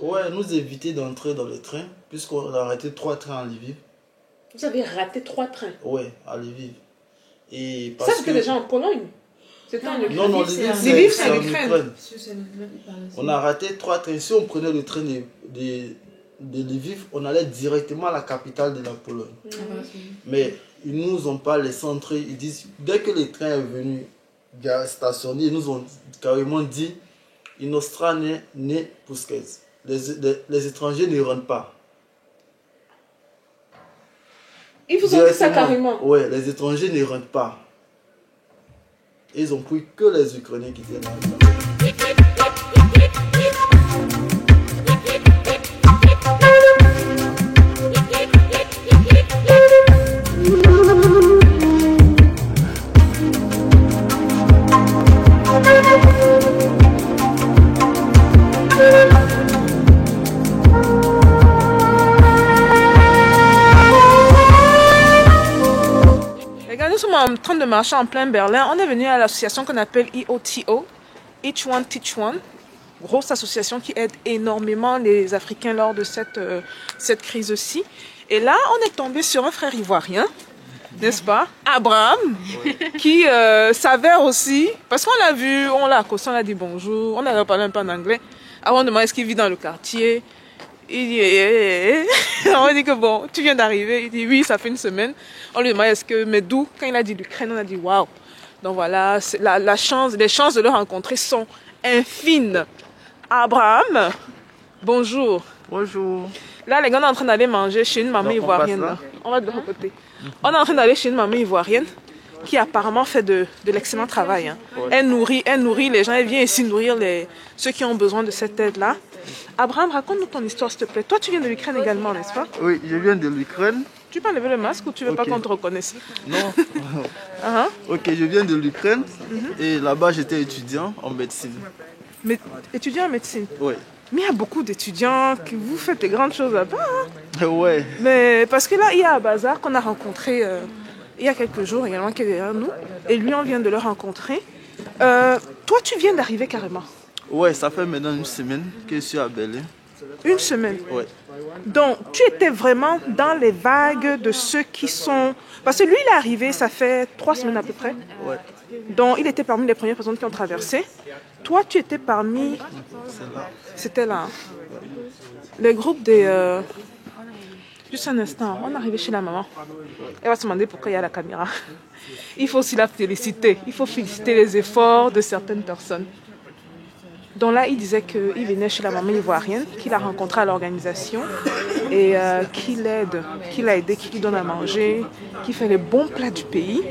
Ouais, nous éviter d'entrer dans le train, puisqu'on a arrêté 3 trains à Lviv. Vous avez raté 3 trains? Ouais, à Lviv. Et ça, c'était déjà en Pologne? C'était en Ukraine? Non, Lviv, c'est en Ukraine. On a raté 3 trains. Si on prenait le train de Lviv, on allait directement à la capitale de la Pologne. Mais ils ne nous ont pas laissé entrer. Ils disent, dès que le train est venu stationner, ils nous ont carrément dit, Inostrane ne Pusquets. Les étrangers ne rentrent pas. Ils vous ont dit ça carrément? Ouais, les étrangers ne rentrent pas. Et ils ont pris que les Ukrainiens qui étaient là. Nous sommes en train de marcher en plein Berlin. On est venu à l'association qu'on appelle EOTO, Each One Teach One. Grosse association qui aide énormément les Africains lors de cette crise-ci. Et là, on est tombé sur un frère ivoirien, n'est-ce pas? Abraham, qui s'avère aussi, parce qu'on l'a vu, on l'a accosté, on a dit bonjour, on a parlé un peu en anglais. Avant, on demande est-ce qu'il vit dans le quartier. Il dit, on dit que bon, tu viens d'arriver. Il dit oui, ça fait une semaine. On lui demande est-ce que, mais d'où? Quand il a dit l'Ukraine, on a dit waouh. Donc voilà, les chances de le rencontrer sont infimes. Abraham, bonjour. Bonjour. Là, les gars, on est en train d'aller manger chez une maman ivoirienne. On va de l'autre côté. On est en train d'aller chez une maman ivoirienne qui apparemment fait de l'excellent travail. Hein. Ouais. Elle nourrit les gens, elle vient ici nourrir ceux qui ont besoin de cette aide-là. Abraham, raconte-nous ton histoire, s'il te plaît. Toi, tu viens de l'Ukraine également, n'est-ce pas? Oui, je viens de l'Ukraine. Tu peux enlever le masque ou tu veux pas qu'on te reconnaisse? Non. Ok, je viens de l'Ukraine et là-bas, j'étais étudiant en médecine. Mais, étudiant en médecine? Oui. Mais il y a beaucoup d'étudiants qui vous faites de grandes choses là-bas. Hein? Ouais. Mais parce que là, il y a Abazar qu'on a rencontré il y a quelques jours également, qui est derrière nous. Et lui, on vient de le rencontrer. Toi, tu viens d'arriver carrément? Ouais, ça fait maintenant une semaine que je suis à Berlin. Une semaine? Ouais. Donc, tu étais vraiment dans les vagues de ceux qui sont... Parce que lui, il est arrivé, ça fait 3 semaines à peu près. Ouais. Donc, il était parmi les premières personnes qui ont traversé. Toi, tu étais parmi... C'était là. Le groupe des... Juste un instant, on est arrivé chez la maman. Elle va se demander pourquoi il y a la caméra. Il faut aussi la féliciter. Il faut féliciter les efforts de certaines personnes. Donc là, il disait qu'il venait chez la maman ivoirienne, qu'il a rencontré à l'organisation et qui l'aide, qui l'a aidé, qui lui donne à manger, qui fait les bons plats du pays.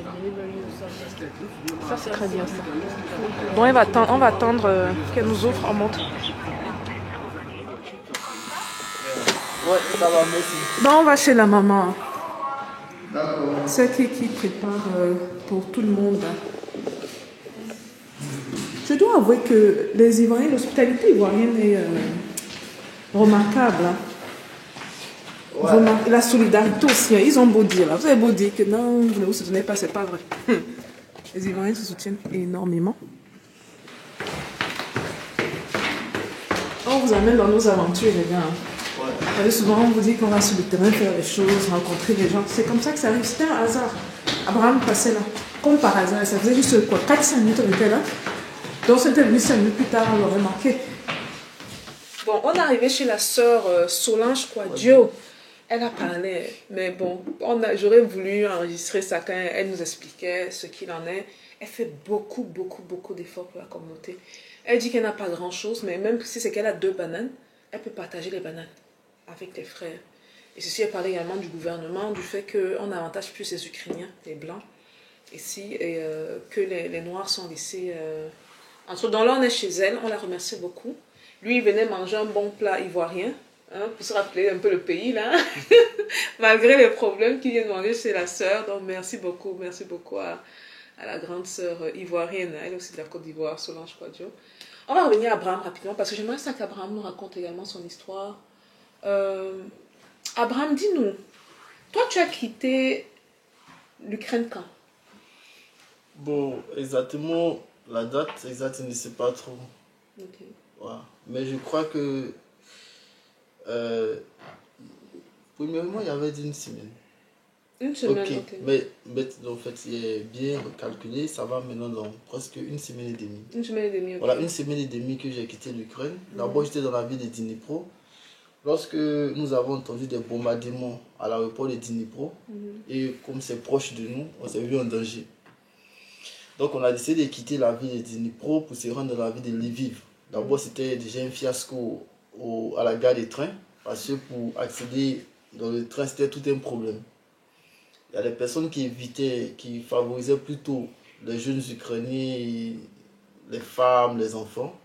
Ça, c'est très bien ça. Donc on va attendre qu'elle nous ouvre, on monte. Ouais, ça va, merci. Donc on va chez la maman. D'accord. C'est qui prépare pour tout le monde. Je dois avouer que les Ivoiriens, l'hospitalité ivoirienne est remarquable. Hein. Ouais. La solidarité aussi, hein. Ils ont beau dire, là. Vous avez beau dire que non, vous ne vous soutenez pas, c'est pas vrai. Les Ivoiriens se soutiennent énormément. On vous amène dans nos aventures, les gars. Ouais. Souvent, on vous dit qu'on va sur le terrain faire les choses, rencontrer les gens. C'est comme ça que ça arrive. C'était un hasard. Abraham passait là, comme par hasard. Ça faisait juste quoi, 4-5 minutes, on était là. Donc c'était venu 5 minutes plus tard, on l'aurait marqué. Bon, on est arrivé chez la sœur Solange Quadio. Elle a parlé, mais bon, j'aurais voulu enregistrer ça quand elle nous expliquait ce qu'il en est. Elle fait beaucoup d'efforts pour la communauté. Elle dit qu'elle n'a pas grand-chose, mais même si c'est qu'elle a 2 bananes, elle peut partager les bananes avec les frères. Et ceci, elle parlait également du gouvernement, du fait qu'on avantage plus les Ukrainiens, les Blancs, ici, et que les Noirs sont laissés... Donc là, on est chez elle, on la remercie beaucoup. Lui, il venait manger un bon plat ivoirien, hein, pour se rappeler un peu le pays, là. Malgré les problèmes qu'il vient de manger chez la sœur. Donc, merci beaucoup à la grande sœur ivoirienne, elle aussi de la Côte d'Ivoire, Solange Quadio. On va revenir à Abraham rapidement, parce que j'aimerais ça qu'Abraham nous raconte également son histoire. Abraham, dis-nous, toi, tu as quitté l'Ukraine quand? Bon, exactement... La date exacte, je ne sais pas trop. Okay. Ouais. Mais je crois que Premièrement, il y avait une semaine. Une semaine, ok. Mais en fait, il est bien calculé, ça va maintenant dans presque une semaine et demie. Une semaine et demie, ok. Voilà, une semaine et demie que j'ai quitté l'Ukraine. D'abord, j'étais dans la ville de Dnipro. Lorsque nous avons entendu des bombardements à l'aéroport de Dnipro, et comme c'est proche de nous, on s'est vu en danger. Donc, on a décidé de quitter la ville de Dnipro pour se rendre dans la ville de Lviv. D'abord, c'était déjà un fiasco à la gare des trains, parce que pour accéder dans le train, c'était tout un problème. Il y a des personnes qui évitaient, qui favorisaient plutôt les jeunes Ukrainiens, les femmes, les enfants.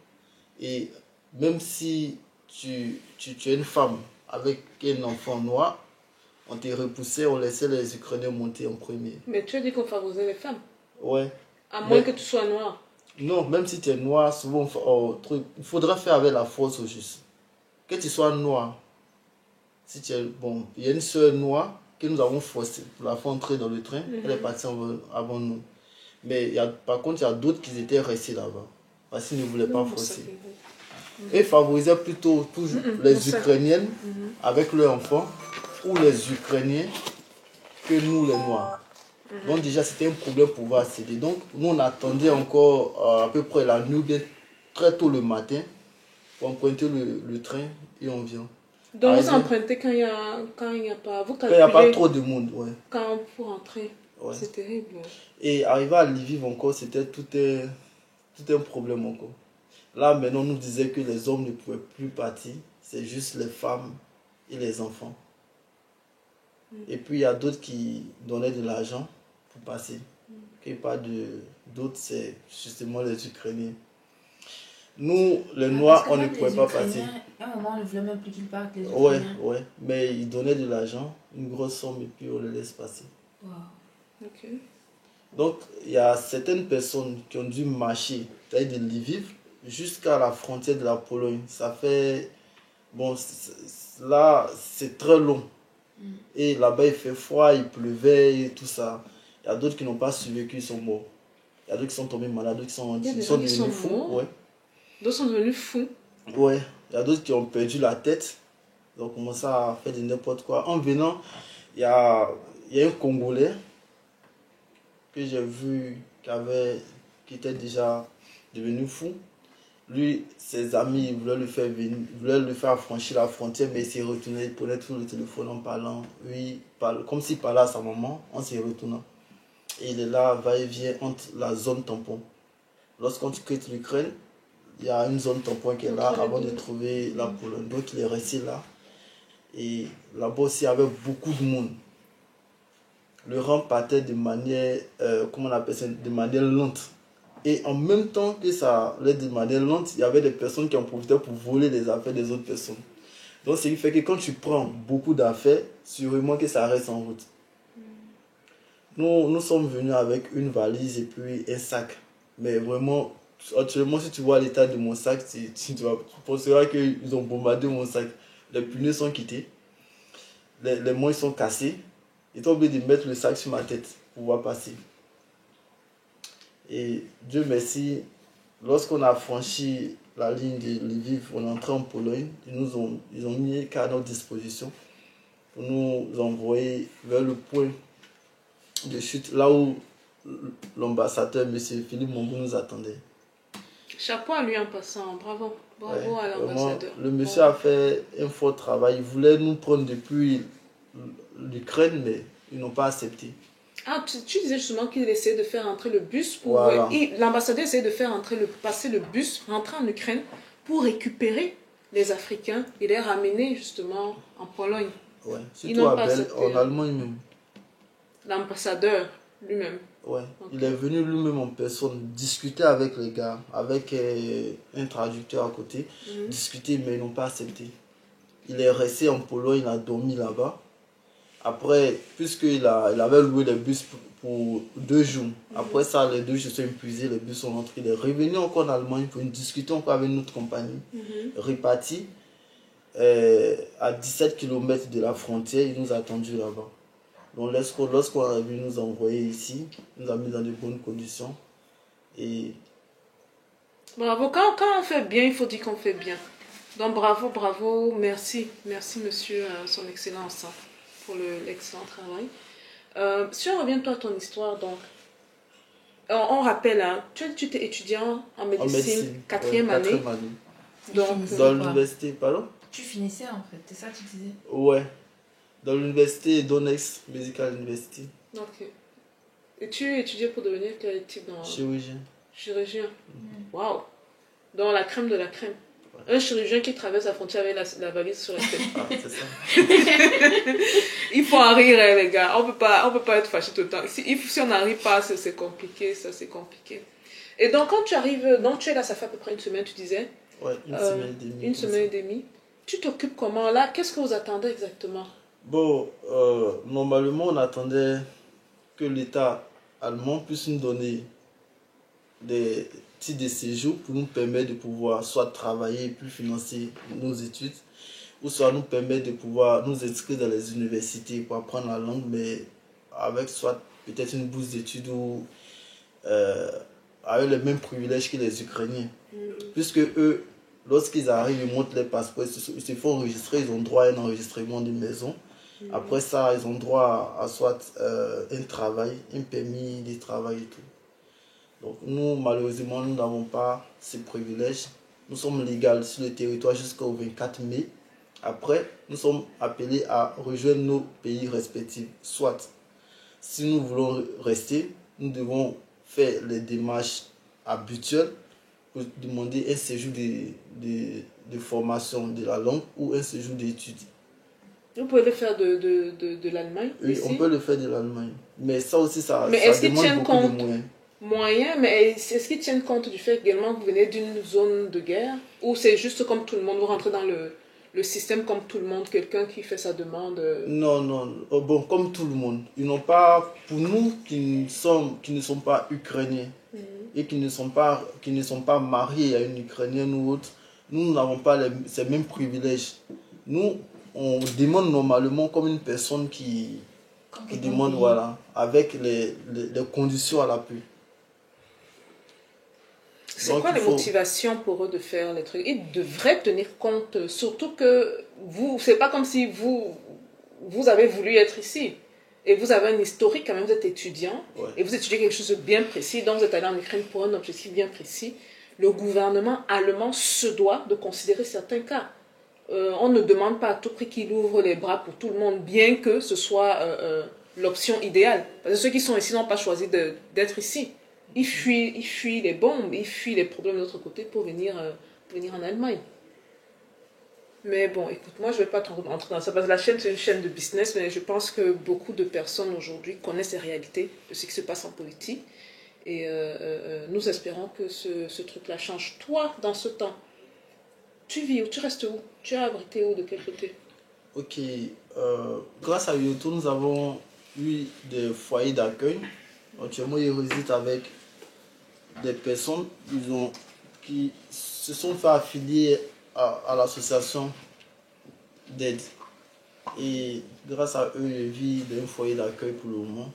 Et même si tu es une femme avec un enfant noir, on te repoussait, on laissait les Ukrainiens monter en premier. Mais tu as dit qu'on favorisait les femmes? Ouais. À moins que tu sois noir. Non, même si tu es noir, souvent, il faudra faire avec la force au juste. Que tu sois noir, si tu es, bon, il y a une soeur noire que nous avons forcé pour la faire entrer dans le train. Elle est partie avant nous. Mais par contre, il y a d'autres qui étaient restés là-bas. Parce qu'ils ne voulaient pas forcer. Et favorisaient plutôt toujours les Ukrainiennes avec leurs enfants ou les Ukrainiens que nous, les Noirs. Donc déjà, c'était un problème pour pouvoir accéder. Donc, nous, on attendait encore à peu près la nuit, bien très tôt le matin, pour emprunter le train et on vient. Donc, vous empruntez quand il n'y a pas... Quand il n'y a pas trop de monde, ouais. Quand pour entrer, c'est terrible. Et arriver à Lviv encore, c'était tout un problème encore. Là, maintenant, on nous disait que les hommes ne pouvaient plus partir. C'est juste les femmes et les enfants. Et puis, il y a d'autres qui donnaient de l'argent pour passer. Et pas d'autres, c'est justement les Ukrainiens. Nous, les Noirs, on ne pouvait pas passer. À un moment, on ne voulait même plus qu'ils partent, les Ukrainiens. Ouais. Mais ils donnaient de l'argent, une grosse somme, et puis on les laisse passer. Wow. Ok. Donc, il y a certaines personnes qui ont dû marcher, c'est-à-dire de Lviv, jusqu'à la frontière de la Pologne. Ça fait... Bon, là, c'est très long. Et là-bas, il fait froid, il pleuvait et tout ça. Il y a d'autres qui n'ont pas survécu, ils sont morts. Il y a d'autres qui sont tombés malades, d'autres qui sont devenus fous. Ouais. D'autres sont devenus fous. Ouais. Il y a d'autres qui ont perdu la tête. Ils ont commencé à faire de n'importe quoi. En venant, il y a un Congolais que j'ai vu qui était déjà devenu fou. Lui, ses amis voulaient le faire franchir la frontière, mais il s'est retourné, il prenait tout le téléphone en parlant. Oui, comme s'il parlait à sa maman, en s'est retournant. Et il est là, va-et-vient entre la zone tampon. Lorsqu'on quitte l'Ukraine, il y a une zone tampon qui est là avant de trouver la Pologne. Donc il est resté là. Et là-bas aussi, il y avait beaucoup de monde. Le rang partait de manière, comment on appelle ça, de manière lente. Et en même temps que ça allait de manière lente, il y avait des personnes qui en profitaient pour voler les affaires des autres personnes. Donc, ce qui fait que quand tu prends beaucoup d'affaires, sûrement que ça reste en route. Nous sommes venus avec une valise et puis un sac. Mais vraiment, actuellement, si tu vois l'état de mon sac, tu penseras qu'ils ont bombardé mon sac. Les pneus sont quittés. Les mains sont cassées. Ils sont obligés de mettre le sac sur ma tête pour pouvoir passer. Et Dieu merci, lorsqu'on a franchi la ligne de Lviv, on est entré en Pologne, ils ont mis qu'à notre disposition pour nous envoyer vers le point de chute, là où l'ambassadeur, M. Philippe Mongo, nous attendait. Chapeau à lui en passant, bravo à l'ambassadeur. Le monsieur a fait un fort travail, il voulait nous prendre depuis l'Ukraine, mais ils n'ont pas accepté. Ah, tu disais justement qu'il essayait de faire entrer le bus pour... Voilà. L'ambassadeur essayait de faire passer le bus, rentrer en Ukraine pour récupérer les Africains et les ramener justement en Pologne. Ouais, surtout en Allemagne même. L'ambassadeur lui-même. Ouais, okay. Il est venu lui-même en personne discuter avec les gars, avec un traducteur à côté, discuter, mais ils n'ont pas accepté. Il est resté en Pologne, il a dormi là-bas. Après, puisqu'il avait loué les bus pour 2 jours, après ça, les 2 jours sont épuisés, les bus sont rentrés. Il est revenu encore en Allemagne pour discuter encore avec notre compagnie. Reparti à 17 km de la frontière, il nous a attendus là-bas. Donc lorsqu'on a vu nous envoyer ici, il nous a mis dans de bonnes conditions. Et... Bravo, quand on fait bien, il faut dire qu'on fait bien. Donc bravo, bravo, merci monsieur, son excellence, pour l'excellent travail. Si on revient toi à ton histoire, donc, on rappelle, hein, tu étais étudiant en médecine, quatrième année. Donc, dans l'université, pardon? Tu finissais en fait, c'est ça que tu disais? Ouais, dans l'université d'Onex Medical University. Ok. Et tu étudiais pour devenir quel type dans... Chirurgien. Chirurgien. Waouh. Dans la crème de la crème. Ouais. Un chirurgien qui traverse la frontière avec la valise sur la tête. Ah, c'est ça. Il faut en rire, les gars. On peut pas être fâché tout le temps. Si on n'arrive pas, c'est compliqué, ça, c'est compliqué. Et donc, quand tu arrives, donc tu es là, ça fait à peu près une semaine, tu disais? Ouais, une semaine et demie. Une semaine et demie. Tu t'occupes comment là? Qu'est-ce que vous attendez exactement? Bon, normalement, on attendait que l'État allemand puisse nous donner des titres de séjour pour nous permettre de pouvoir soit travailler et puis financer nos études, ou soit nous permettre de pouvoir nous inscrire dans les universités pour apprendre la langue, mais avec soit peut-être une bourse d'études ou avec les mêmes privilèges que les Ukrainiens. Puisque eux, lorsqu'ils arrivent, ils montrent les passeports, ils se font enregistrer, ils ont droit à un enregistrement de maison. Après ça, ils ont droit à soit un travail, un permis de travail et tout. Donc nous, malheureusement, nous n'avons pas ces privilèges. Nous sommes légaux sur le territoire jusqu'au 24 mai. Après, nous sommes appelés à rejoindre nos pays respectifs. Soit, si nous voulons rester, nous devons faire les démarches habituelles pour demander un séjour de formation de la langue ou un séjour d'études. Vous pouvez le faire de l'Allemagne? Oui, on peut le faire de l'Allemagne. Mais ça aussi, ça demande beaucoup de moyens. Mais est-ce qu'ils tiennent compte du fait également que vous venez d'une zone de guerre? Ou c'est juste comme tout le monde, vous rentrez dans le système comme tout le monde, quelqu'un qui fait sa demande? Non. Bon, comme tout le monde. Ils n'ont pas, pour nous qui ne sommes pas ukrainiens et qui ne sont pas mariés à une Ukrainienne ou autre, nous n'avons pas ces mêmes privilèges. Nous, on demande normalement comme une personne qui demande, voilà, avec les conditions à l'appui. C'est quoi les motivations pour eux de faire les trucs? Ils devraient tenir compte, surtout que vous, c'est pas comme si vous avez voulu être ici. Et vous avez un historique quand même, vous êtes étudiant, et vous étudiez quelque chose de bien précis, donc vous êtes allé en Ukraine pour un objectif bien précis. Le gouvernement allemand se doit de considérer certains cas. On ne demande pas à tout prix qu'il ouvre les bras pour tout le monde, bien que ce soit l'option idéale. Parce que ceux qui sont ici n'ont pas choisi d'être ici. Ils fuient les bombes, ils fuient les problèmes de l'autre côté pour venir en Allemagne. Mais bon, écoute, moi je ne vais pas rentrer dans ça, parce que la chaîne c'est une chaîne de business, mais je pense que beaucoup de personnes aujourd'hui connaissent les réalités de ce qui se passe en politique. Et nous espérons que ce truc-là change. Toi, dans ce temps, tu vis où? Tu restes où? Tu es abrité où? De quel côté? Ok, grâce à YouTube, nous avons eu des foyers d'accueil. Actuellement, ils résident avec des personnes qui se sont fait affilier à l'association d'aide. Et grâce à eux, je vis dans un foyer d'accueil pour le moment.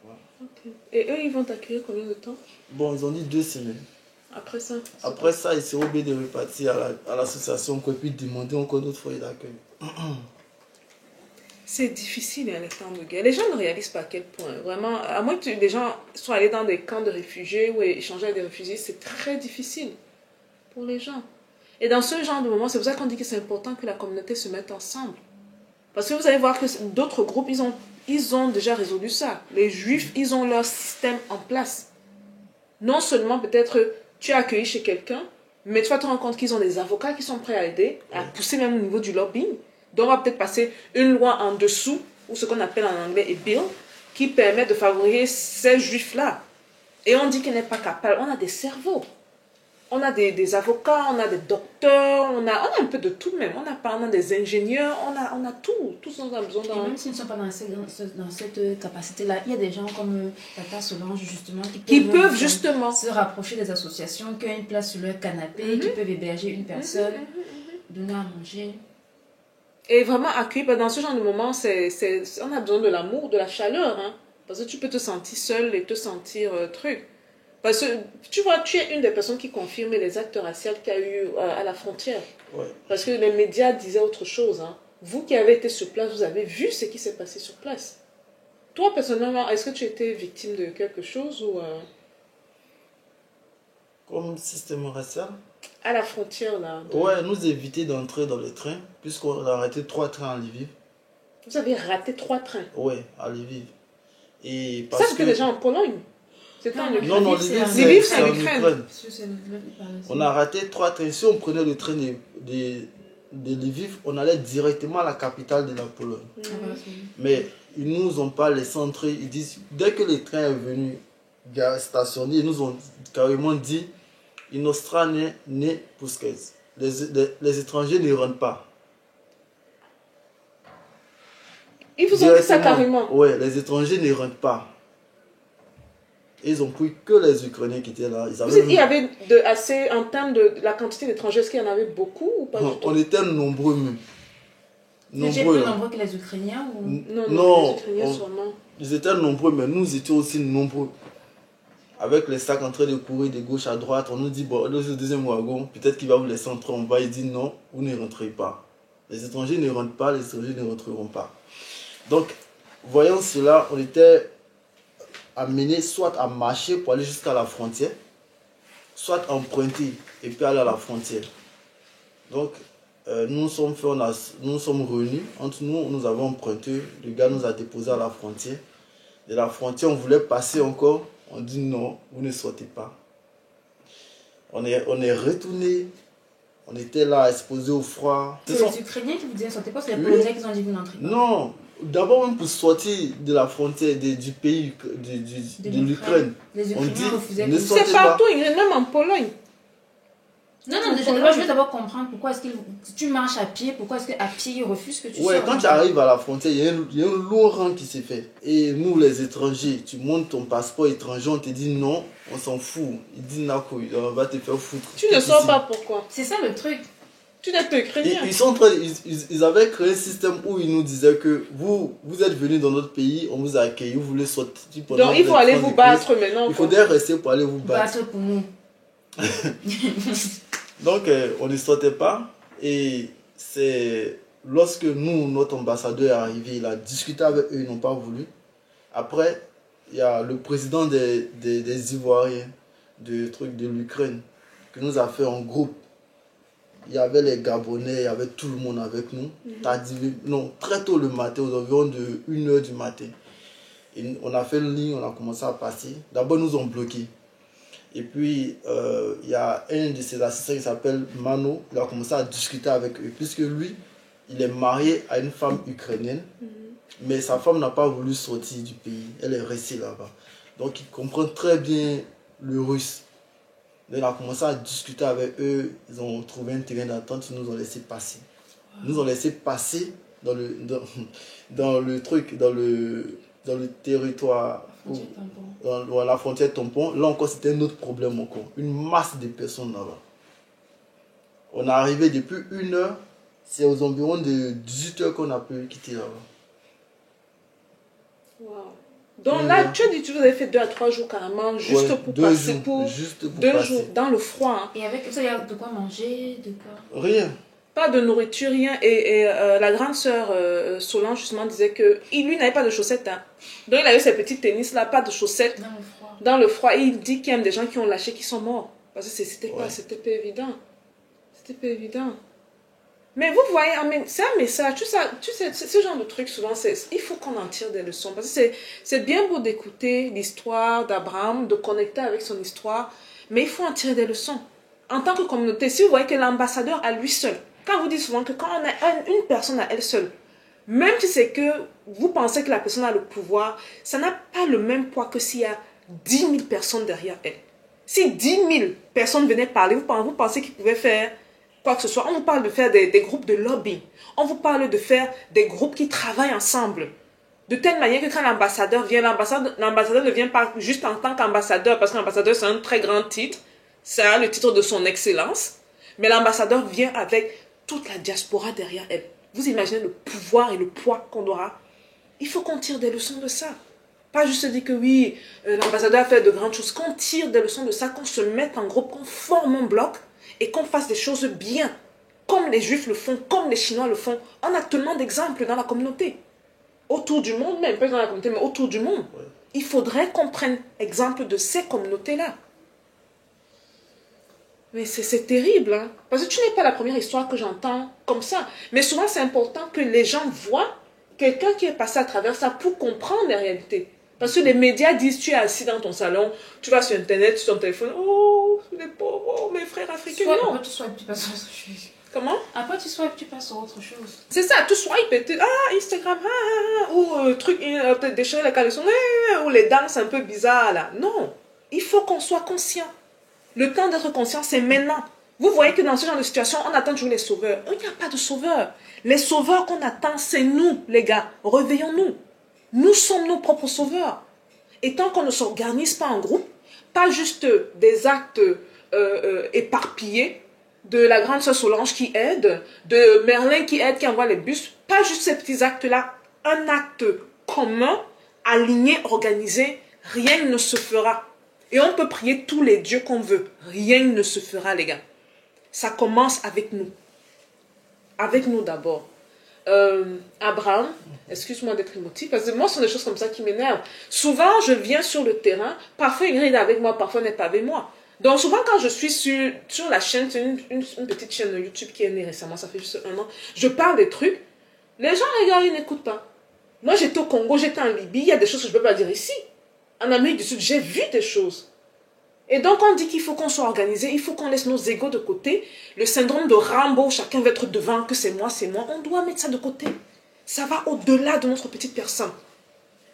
Voilà. Okay. Et eux, ils vont t'accueillir combien de temps? Bon, ils ont dit 2 semaines. Après ça? Après ça, ils seront obligés de repartir à l'association pour puis demander encore d'autres foyers d'accueil. C'est difficile les temps de guerre. Les gens ne réalisent pas à quel point. Vraiment, à moins que les gens soient allés dans des camps de réfugiés ou échanger avec des réfugiés, c'est très difficile pour les gens. Et dans ce genre de moment, c'est pour ça qu'on dit que c'est important que la communauté se mette ensemble. Parce que vous allez voir que d'autres groupes, ils ont déjà résolu ça. Les Juifs, ils ont leur système en place. Non seulement peut-être tu es accueilli chez quelqu'un, mais tu vas te rendre compte qu'ils ont des avocats qui sont prêts à aider, à pousser même au niveau du lobbying. Donc, on va peut-être passer une loi en dessous, ou ce qu'on appelle en anglais a bill, qui permet de favoriser ces juifs-là. Et on dit qu'elle n'est pas capable. On a des cerveaux. On a des avocats, on a des docteurs, on a un peu de tout même. On a des ingénieurs, on a tout. Tout ce qu'on a besoin. Et même s'ils ne sont pas dans cette capacité-là, il y a des gens comme Tata Solange, justement, qui peuvent justement se rapprocher des associations, qui ont une place sur leur canapé, qui peuvent héberger une personne, donner à manger. Et vraiment accueillir, dans ce genre de moment, on a besoin de l'amour, de la chaleur. Hein, parce que tu peux te sentir seul et te sentir truc. Parce que, tu vois, tu es une des personnes qui confirme les actes raciaux qu'il y a eu à la frontière. Ouais. Parce que les médias disaient autre chose. Hein. Vous qui avez été sur place, vous avez vu ce qui s'est passé sur place. Toi, personnellement, est-ce que tu étais victime de quelque chose ou... Comme système racial? À la frontière, là. Ouais, nous éviter d'entrer dans les trains, puisqu'on a arrêté 3 trains à Lviv. Vous avez raté 3 trains? Ouais, à Lviv. Et parce ça, c'est que déjà en Pologne. C'était en Ukraine. Non, Lviv, c'est en Ukraine. On a raté 3 trains. Si on prenait le train de Lviv, on allait directement à la capitale de la Pologne. Mais ils ne nous ont pas laissé entrer. Ils disent, dès que le train est venu stationner, ils nous ont carrément dit, Inostrane ne Pusquez. Les étrangers ne rentrent pas. Ils vous ont dit ça carrément? Oui, les étrangers ne rentrent pas. Ils ont pris que les Ukrainiens qui étaient là. Il y avait assez, en termes de la quantité d'étrangers, est-ce qu'il y en avait beaucoup ou pas? Non, on était nombreux même. C'était plus nombreux que les Ukrainiens ou... Non, les Ukrainiens sûrement. Ils étaient nombreux, mais nous étions aussi nombreux. Avec les sacs en train de courir de gauche à droite, on nous dit, bon, le deuxième wagon, peut-être qu'il va vous laisser entrer en bas. Il dit non, vous ne rentrez pas. Les étrangers ne rentrent pas, les étrangers ne rentreront pas. Donc, voyant cela, on était amené soit à marcher pour aller jusqu'à la frontière, soit à emprunter et puis aller à la frontière. Donc, nous sommes réunis. Entre nous, nous avons emprunté. Le gars nous a déposé à la frontière. De la frontière, on voulait passer encore. On dit non, vous ne sortez pas. On est retourné. On était là, exposé au froid. C'est les Ukrainiens qui vous disaient sortez pas, c'est les Polonais qui ont dit vous n'entrez pas. Non, d'abord même pour sortir de la frontière du pays de l'Ukraine. Les Ukrainiens refusaient. C'est partout, même en Pologne. Non, je veux d'abord comprendre pourquoi est-ce que si tu marches à pied, pourquoi est-ce qu'à pied ils refusent que tu sortes. Ouais, quand tu arrives à la frontière, il y a un long rang qui s'est fait. Et nous, les étrangers, tu montes ton passeport étranger, on te dit non, on s'en fout. Ils disent Nako, on va te faire foutre. Tu ne sors pas, pourquoi? C'est ça le truc. Tu n'es pas ukrainien. Ils avaient créé un système où ils nous disaient que vous êtes venus dans notre pays, on vous a accueilli, vous voulez sortir pendant. Donc il faut aller vous battre maintenant. Il faudrait rester pour aller vous battre. Battre pour nous. Donc, on ne sortait pas. Et c'est lorsque notre ambassadeur est arrivé, il a discuté avec eux, ils n'ont pas voulu. Après, il y a le président des Ivoiriens de l'Ukraine qui nous a fait un groupe. Il y avait les Gabonais, il y avait tout le monde avec nous. Très tôt le matin, aux environs de 1h du matin. Et on a fait une ligne, on a commencé à passer. D'abord, ils nous ont bloqués. Et puis, il y a un de ses assistants qui s'appelle Mano. Il a commencé à discuter avec eux. Puisque lui, il est marié à une femme ukrainienne. Mais sa femme n'a pas voulu sortir du pays. Elle est restée là-bas. Donc, il comprend très bien le russe. Donc, il a commencé à discuter avec eux. Ils ont trouvé un terrain d'attente. Ils nous ont laissé passer. Ils nous ont laissé passer dans le territoire. Dans la frontière tampon, là encore c'était un autre problème encore. Une masse de personnes là-bas. On est arrivé depuis 1h, c'est aux environs de 18h qu'on a pu quitter là-bas. Wow. Donc là, tu as dit que vous avez fait 2 à 3 jours carrément, juste pour passer juste pour 2 jours dans le froid. Hein. Et avec ça, il y a de quoi manger, de quoi? Rien. Pas de nourriture, rien. Et la grande sœur Solange justement disait que lui n'avait pas de chaussettes. Hein. Donc il avait ses petits tennis là, pas de chaussettes. Dans le froid. Et il dit qu'il y a des gens qui ont lâché, qui sont morts. Parce que c'était pas évident. C'était pas évident. Mais vous voyez, c'est un message. Tu sais, ce genre de truc souvent, il faut qu'on en tire des leçons. Parce que c'est bien beau d'écouter l'histoire d'Abraham, de connecter avec son histoire. Mais il faut en tirer des leçons. En tant que communauté, si vous voyez que l'ambassadeur à lui seul, quand vous dites souvent que quand on a une personne à elle seule, même si c'est que vous pensez que la personne a le pouvoir, ça n'a pas le même poids que s'il y a 10 000 personnes derrière elle. Si 10 000 personnes venaient parler, vous pensez qu'ils pouvaient faire quoi que ce soit. On vous parle de faire des groupes de lobby. On vous parle de faire des groupes qui travaillent ensemble. De telle manière que quand l'ambassadeur vient, l'ambassadeur ne vient pas juste en tant qu'ambassadeur, parce qu'ambassadeur c'est un très grand titre, ça a le titre de son excellence, mais l'ambassadeur vient avec toute la diaspora derrière elle. Vous imaginez le pouvoir et le poids qu'on aura? Il faut qu'on tire des leçons de ça. Pas juste dire que oui, l'ambassadeur a fait de grandes choses. Qu'on tire des leçons de ça, qu'on se mette en groupe, qu'on forme un bloc et qu'on fasse des choses bien. Comme les Juifs le font, comme les Chinois le font. On a tellement d'exemples dans la communauté. Autour du monde, même pas dans la communauté, mais autour du monde. Ouais. Il faudrait qu'on prenne exemple de ces communautés-là. Mais c'est terrible, hein? Parce que tu n'es pas la première histoire que j'entends comme ça. Mais souvent, c'est important que les gens voient quelqu'un qui est passé à travers ça pour comprendre la réalité. Parce que les médias disent, tu es assis dans ton salon, tu vas sur Internet, sur ton téléphone, oh, les pauvres, oh, mes frères africains. Non. Après, tu swipes, tu passes à autre chose. Comment? Après, tu swipes, tu passes à autre chose. C'est ça, tu swipes et tu, Instagram, ou truc, peut-être déchirer la caleçon, ou les danses un peu bizarres, là. Non, il faut qu'on soit conscient. Le temps d'être conscient, c'est maintenant. Vous voyez que dans ce genre de situation, on attend toujours les sauveurs. Il n'y a pas de sauveurs. Les sauveurs qu'on attend, c'est nous, les gars. Réveillons-nous. Nous sommes nos propres sauveurs. Et tant qu'on ne s'organise pas en groupe, pas juste des actes éparpillés, de la grande sœur Solange qui aide, de Merlin qui aide, qui envoie les bus, pas juste ces petits actes-là, un acte commun, aligné, organisé, rien ne se fera. Et on peut prier tous les dieux qu'on veut. Rien ne se fera, les gars. Ça commence avec nous. Avec nous d'abord. Abraham, excuse-moi d'être émotif, parce que moi, ce sont des choses comme ça qui m'énervent. Souvent, je viens sur le terrain, parfois Ingrid est avec moi, parfois n'est pas avec moi. Donc souvent, quand je suis sur la chaîne, c'est une petite chaîne YouTube qui est née récemment, ça fait juste 1 an, je parle des trucs, les gens regardent, ils n'écoutent pas. Moi, j'étais au Congo, j'étais en Libye, il y a des choses que je ne peux pas dire ici. En Amérique du Sud, j'ai vu des choses. Et donc, on dit qu'il faut qu'on soit organisé, il faut qu'on laisse nos égos de côté. Le syndrome de Rambo, chacun veut être devant, que c'est moi, on doit mettre ça de côté. Ça va au-delà de notre petite personne.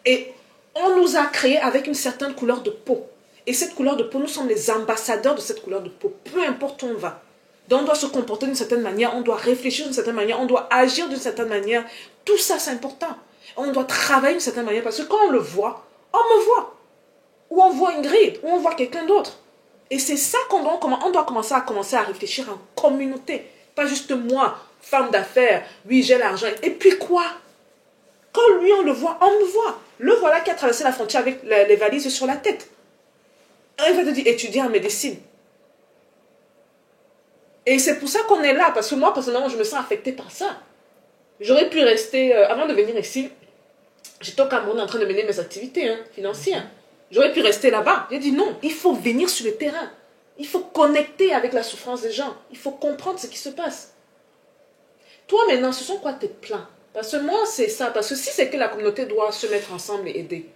Et on nous a créés avec une certaine couleur de peau. Et cette couleur de peau, nous sommes les ambassadeurs de cette couleur de peau, peu importe où on va. Donc, on doit se comporter d'une certaine manière, on doit réfléchir d'une certaine manière, on doit agir d'une certaine manière. Tout ça, c'est important. On doit travailler d'une certaine manière, parce que quand on le voit, on me voit. Ou on voit Ingrid, ou on voit quelqu'un d'autre. Et c'est ça qu'on doit commencer à réfléchir en communauté. Pas juste moi, femme d'affaires, oui, j'ai l'argent. Et puis quoi? Quand lui, on le voit, on me voit. Le voilà qui a traversé la frontière avec les valises sur la tête. Il va te dire, étudier en médecine. Et c'est pour ça qu'on est là, parce que moi, personnellement, je me sens affectée par ça. J'aurais pu rester, avant de venir ici, j'étais au Cameroun en train de mener mes activités financières. J'aurais pu rester là-bas. J'ai dit non, il faut venir sur le terrain. Il faut connecter avec la souffrance des gens. Il faut comprendre ce qui se passe. Toi maintenant, ce sont quoi tes plans? Parce que moi, c'est ça. Parce que si c'est que la communauté doit se mettre ensemble et aider,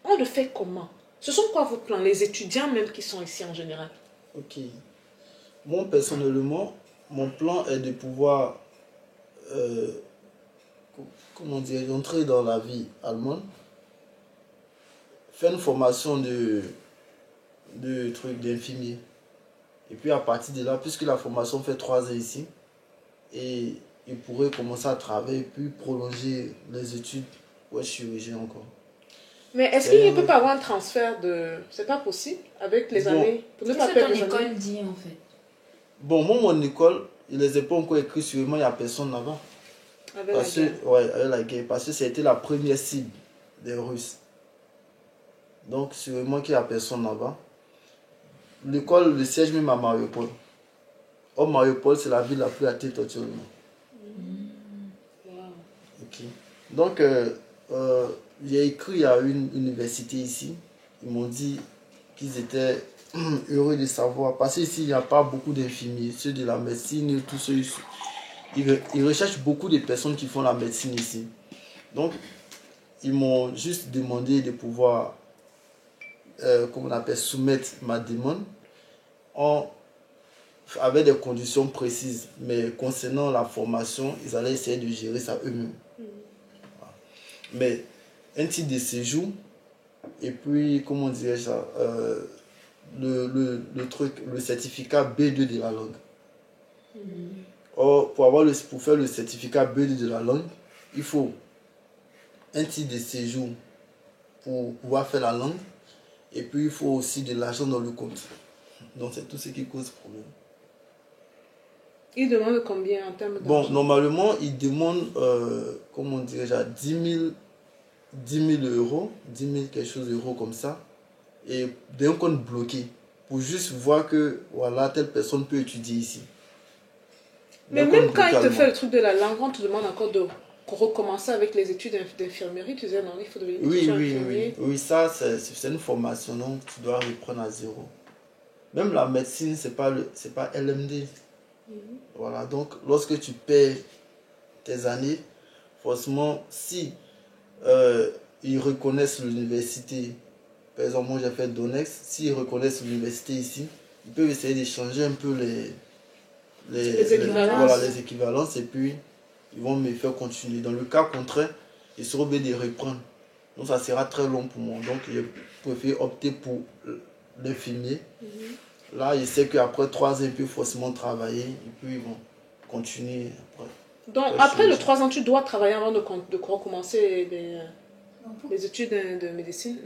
on le fait comment? Ce sont quoi vos plans? Les étudiants même qui sont ici en général. Ok. Moi, personnellement, mon plan est de pouvoir, comment dire, entrer dans la vie allemande, faire une formation d'infirmier. Et puis à partir de là, puisque la formation fait 3 ans ici, et il pourrait commencer à travailler, puis prolonger les études pour être chirurgien encore. Mais est-ce qu'il ne peut pas avoir un transfert de... C'est pas possible avec les années? Qu'est-ce que ton école dit en fait? Bon, moi, mon école, il ne les a pas encore écrits sur moi, il n'y a personne là-bas. Avec la guerre. Avec la guerre. Parce que c'était la première cible des Russes. Donc, sûrement qu'il n'y a personne là-bas. L'école, le siège même à Mariupol. Or, Mariupol, c'est la ville la plus athée actuellement. Wow. Ok. Donc, j'ai écrit à une université ici. Ils m'ont dit qu'ils étaient heureux de savoir. Parce qu'ici, il n'y a pas beaucoup d'infirmiers. Ceux de la médecine, tous ceux. Ils recherchent beaucoup de personnes qui font la médecine ici. Donc, ils m'ont juste demandé de pouvoir, comment on appelle, soumettre ma demande avec des conditions précises. Mais concernant la formation, ils allaient essayer de gérer ça eux-mêmes. Voilà. Mais un titre de séjour, et puis, comment dirais-je ça, le certificat B2 de la langue. Or, pour faire le certificat B2 de la langue, il faut un titre de séjour pour pouvoir faire la langue, et puis il faut aussi de l'argent dans le compte. Donc c'est tout ce qui cause problème. Il demande combien en termes d'argent? Bon, normalement, il demande, comment dirais-je, 10 000 10 000 euros, 10 000 quelque chose d'euros comme ça, et d'un compte bloqué, pour juste voir que voilà, telle personne peut étudier ici. Mais même quand il te fait le truc de la langue, on te demande encore de recommencer avec les études d'infirmerie, tu disais non, il faut devenir infirmier. Oui, ça c'est une formation, donc tu dois reprendre à zéro. Même la médecine, c'est pas LMD. Voilà, donc lorsque tu perds tes années, forcément, si ils reconnaissent l'université, par exemple, moi j'ai fait Donex, s'ils reconnaissent l'université ici, ils peuvent essayer d'échanger un peu les équivalences et puis ils vont me faire continuer. Dans le cas contraire, ils seront obligés de reprendre. Donc ça sera très long pour moi. Donc je préfère opter pour l'infirmier. Là, je sais qu'après 3 ans, ils peuvent forcément travailler et puis ils vont continuer après. Donc après les 3 ans, tu dois travailler avant de recommencer les études de médecine.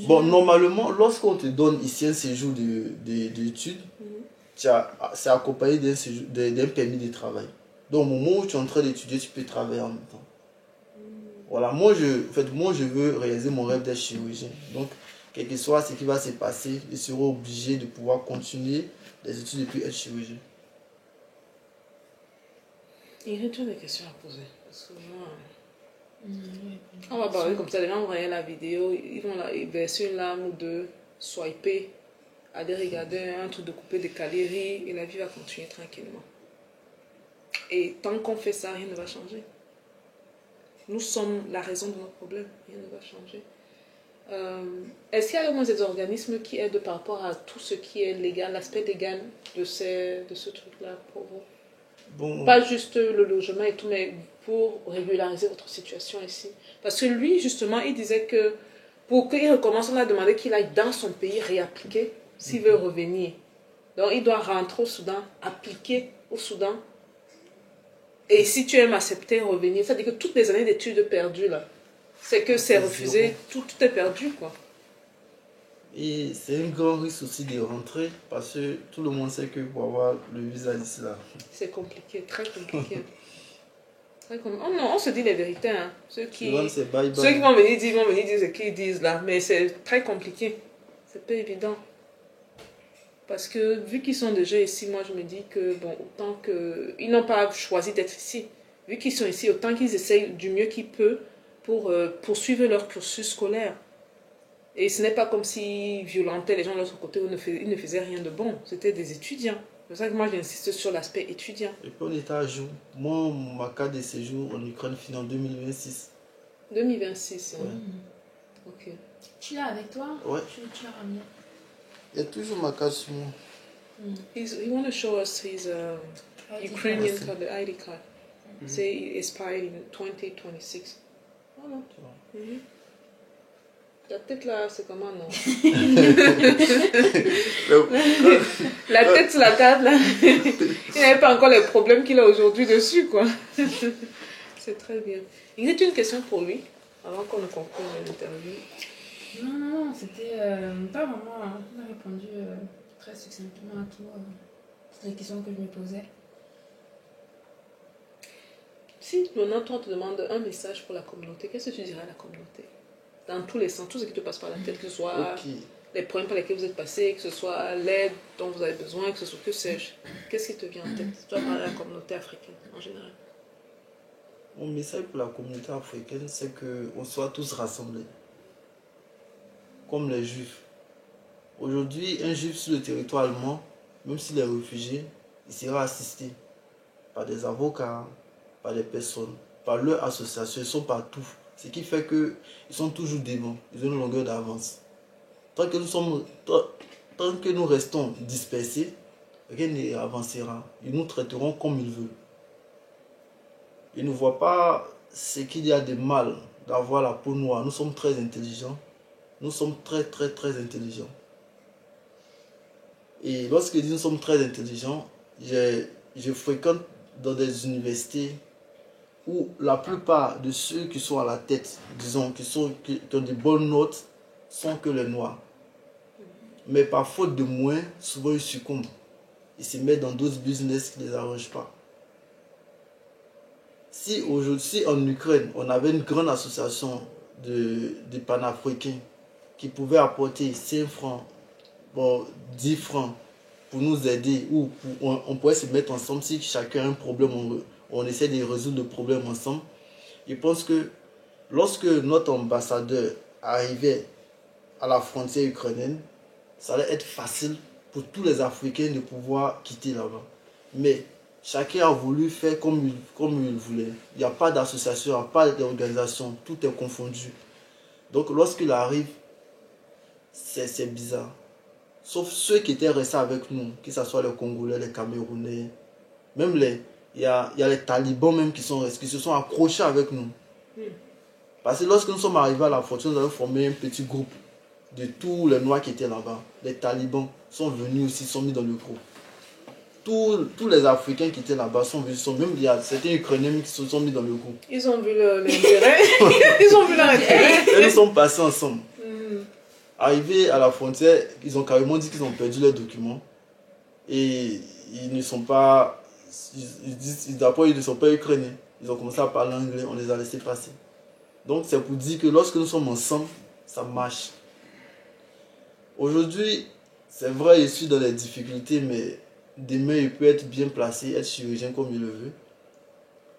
Bon, normalement, lorsqu'on te donne ici un séjour d'études, c'est accompagné d'un permis de travail. Donc, au moment où tu es en train d'étudier, tu peux travailler en même temps. Voilà, moi je veux réaliser mon rêve d'être chirurgien. Donc, quel que soit ce qui va se passer, je serai obligé de pouvoir continuer les études et puis être chirurgien. Il y a des questions à poser. Parce que moi, on va parler comme ça, les gens vont regarder la vidéo, ils vont verser une lame ou deux, swiper, aller regarder un truc de couper des calories et la vie va continuer tranquillement. Et tant qu'on fait ça, rien ne va changer. Nous sommes la raison de notre problème, rien ne va changer. Est-ce qu'il y a au moins des organismes qui aident par rapport à tout ce qui est légal, l'aspect légal de ce truc-là pour vous? Bon. Pas juste le logement et tout, mais pour régulariser votre situation ici. Parce que lui, justement, il disait que pour qu'il recommence, on a demandé qu'il aille dans son pays réappliquer s'il veut revenir. Donc, il doit rentrer au Soudan, appliquer au Soudan. Et si tu aimes accepter, revenir, ça veut dire que toutes les années d'études perdues, là, c'est que c'est refusé, tout est perdu, quoi. Et c'est un grand risque aussi de rentrer, parce que tout le monde sait que pour avoir le visa ici, là... C'est compliqué, très compliqué. Oh non, on se dit les vérités, hein. Ceux qui vont venir dire ce qu'ils disent, là, mais c'est très compliqué. C'est pas évident. Parce que vu qu'ils sont déjà ici, moi je me dis que, bon, autant qu'ils n'ont pas choisi d'être ici. Vu qu'ils sont ici, autant qu'ils essayent du mieux qu'ils peuvent pour poursuivre leur cursus scolaire. Et ce n'est pas comme s'ils violentaient les gens de l'autre côté, ils ne faisaient rien de bon. C'était des étudiants. C'est pour ça que moi j'insiste sur l'aspect étudiant. Et puis on était à jour. Moi, ma carte de séjour en Ukraine finit en 2026. 2026, ouais. Ok. Tu l'as avec toi? Ouais. Tu l'as ramené? Il y a toujours ma carte sur moi. He want to show us his Ukrainian card, the ID card. Say it expired in 2026. Oh non. La tête là, c'est comment, non? La tête sur la carte là, il n'avait pas encore les problèmes qu'il a aujourd'hui dessus, quoi. C'est très bien. Il y a une question pour lui, avant qu'on ne conclue l'interview. Non, c'était pas vraiment. On a répondu très succinctement à toutes les questions que je me posais. Si on te demande un message pour la communauté, qu'est-ce que tu dirais à la communauté? Dans tous les sens, tout ce qui te passe par la tête, que ce soit les problèmes par lesquels vous êtes passés, que ce soit l'aide dont vous avez besoin, que ce soit que sais-je. Qu'est-ce qui te vient en tête? Tu dois parler à la communauté africaine en général. Mon message pour la communauté africaine, c'est qu'on soit tous rassemblés. Comme les juifs. Aujourd'hui, un juif sur le territoire allemand, même s'il est réfugié, il sera assisté par des avocats, par des personnes, par leur association, ils sont partout. Ce qui fait qu'ils sont toujours devant, ils ont une longueur d'avance. Tant que nous restons dispersés, rien n'avancera. Ils nous traiteront comme ils veulent. Ils ne voient pas ce qu'il y a de mal d'avoir la peau noire. Nous sommes très intelligents. Nous sommes très intelligents. Et lorsque je dis nous sommes très intelligents, je fréquente dans des universités où la plupart de ceux qui sont à la tête, disons, qui ont des bonnes notes, sont que les noirs. Mais par faute de moyens, souvent ils succombent. Ils se mettent dans d'autres business qui ne les arrangent pas. Si aujourd'hui, en Ukraine, on avait une grande association des panafricains qui pouvaient apporter 5 francs, bon, 10 francs pour nous aider, ou on pourrait se mettre ensemble si chacun a un problème, on essaie de résoudre le problème ensemble. Je pense que lorsque notre ambassadeur arrivait à la frontière ukrainienne, ça allait être facile pour tous les Africains de pouvoir quitter là-bas. Mais chacun a voulu faire comme il voulait. Il n'y a pas d'association, il n'y a pas d'organisation, tout est confondu. Donc lorsqu'il arrive, c'est bizarre. Sauf ceux qui étaient restés avec nous, que ce soit les Congolais, les Camerounais, même il y a les talibans même qui se sont accrochés avec nous. Parce que lorsque nous sommes arrivés à la frontière, nous avons formé un petit groupe de tous les Noirs qui étaient là-bas. Les talibans sont venus aussi, sont mis dans le groupe. Tous les Africains qui étaient là-bas sont venus, même il y a certains Ukrainiens qui se sont mis dans le groupe. Ils ont vu l'intérêt. Ils ont vu l'intérêt. Et nous sommes passés ensemble. Arrivés à la frontière, ils ont carrément dit qu'ils ont perdu leurs documents. Et ils ne sont pas... D'abord, ils ne sont pas ukrainiens. Ils ont commencé à parler anglais, on les a laissés passer. Donc c'est pour dire que lorsque nous sommes ensemble, ça marche. Aujourd'hui, c'est vrai, je suis dans les difficultés, mais demain, il peut être bien placé, être chirurgien comme il le veut.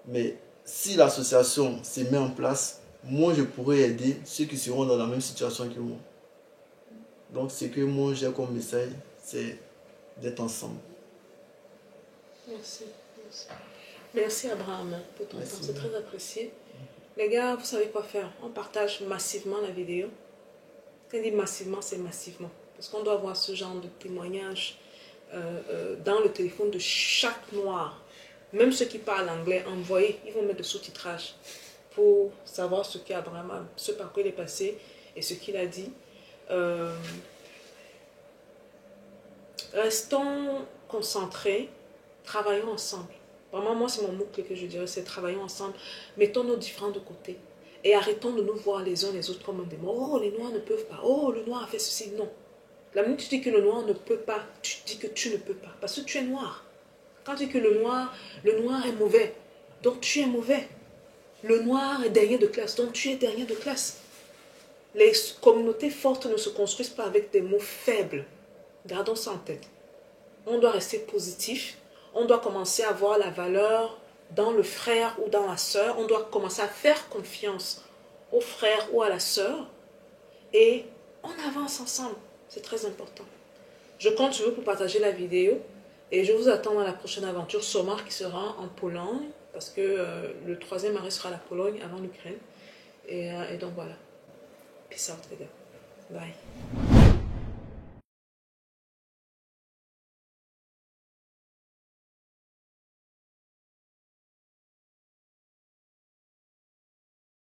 Mais si l'association se met en place, moi, je pourrais aider ceux qui seront dans la même situation que moi. Donc, ce que moi, j'ai comme message, c'est d'être ensemble. Merci. Merci Abraham pour ton temps, c'est très apprécié. Les gars, vous savez quoi faire. On partage massivement la vidéo. Quand on dit massivement, c'est massivement. Parce qu'on doit avoir ce genre de témoignage dans le téléphone de chaque noir. Même ceux qui parlent anglais, envoyez, ils vont mettre le sous-titrage pour savoir ce qu'Abraham, ce par quoi il est passé et ce qu'il a dit. Restons concentrés, travaillons ensemble. Vraiment, moi, c'est mon mot-clé que je dirais, c'est travaillons ensemble. Mettons nos différends de côté. Et arrêtons de nous voir les uns les autres comme un démon. Oh, les Noirs ne peuvent pas. Oh, le Noir a fait ceci. Non. La minute où tu dis que le Noir ne peut pas, tu dis que tu ne peux pas. Parce que tu es noir. Quand tu dis que le noir est mauvais, donc tu es mauvais. Le Noir est dernier de classe, donc tu es dernier de classe. Les communautés fortes ne se construisent pas avec des mots faibles. Gardons ça en tête. On doit rester positif. On doit commencer à voir la valeur dans le frère ou dans la sœur. On doit commencer à faire confiance au frère ou à la sœur. Et on avance ensemble. C'est très important. Je compte sur vous pour partager la vidéo. Et je vous attends dans la prochaine aventure Somar qui sera en Pologne. Parce que le 3e arrêt sera la Pologne avant l'Ukraine. Et donc voilà. Peace out les gars. Bye.